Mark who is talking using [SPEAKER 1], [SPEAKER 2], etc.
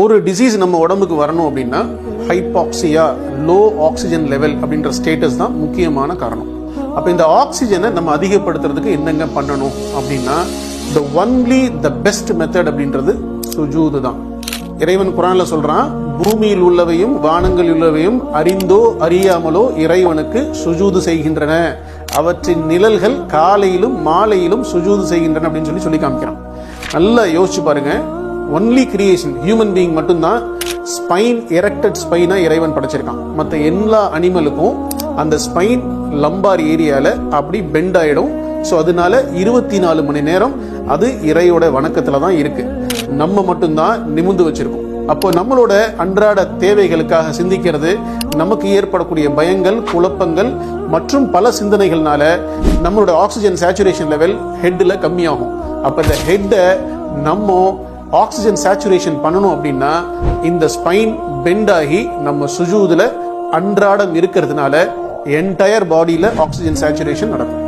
[SPEAKER 1] ஒரு டிசீஸ் நம்ம உடம்புக்கு வரணும் அப்படின்னா ஹைபாக்சியா, லோ ஆக்சிஜன் லெவல் அப்படின்ற ஸ்டேட்டஸ் தான் முக்கியமான காரணம். அப்ப இந்த ஆக்சிஜனை நம்ம அதிகப்படுத்துறதுக்கு என்னங்க பண்ணணும் அப்படின்னா the பெஸ்ட் மெத்தட் அப்படின்றது சுஜூது தான். இறைவன் குர்ஆன்ல சொல்றான், பூமியில் உள்ளவையும் வானங்களில் உள்ளவையும் அறிந்தோ அறியாமலோ இறைவனுக்கு சுஜூது செய்கின்றன, அவற்றின் நிழல்கள் காலையிலும் மாலையிலும் சுஜூது செய்கின்றன அப்படின்னு சொல்லி காமிக்கிறான். நல்லா யோசிச்சு பாருங்க. ஒன்லி கிரியேஷன் ஹியூமன் பீயிங் மட்டும்தான் ஸ்பைன் எரெக்டட் ஸ்பைனா இறைவன் படைச்சிருக்கான். மற்ற எல்லா அனிமலுக்கும் அந்த ஸ்பைன் லம்பார் ஏரியால அப்படி பெண்ட் ஆயிடும். ஸோ அதனால 24 மணி நேரம் அது இறையோட வணக்கத்துல தான் இருக்கு. நம்ம மட்டும்தான் நிமிர்ந்து வச்சிருக்கோம். அப்போ நம்மளோட அன்றாட தேவைகளுக்காக சிந்திக்கிறது, நமக்கு ஏற்படக்கூடிய பயங்கள், குழப்பங்கள் மற்றும் பல சிந்தனைகள்னால நம்மளோட ஆக்சிஜன் சேச்சுரேஷன் லெவல் ஹெட்ல கம்மியாகும். அப்ப இந்த ஹெட்டை நம்ம ஆக்சிஜன் சேச்சுரேஷன் பண்ணணும் அப்படின்னா இந்த ஸ்பைன் பெண்ட் ஆகி நம்ம சுஜூதுல அன்றாடம் இருக்கிறதுனால என்டையர் பாடியில ஆக்சிஜன் சேச்சுரேஷன் நடக்கும்.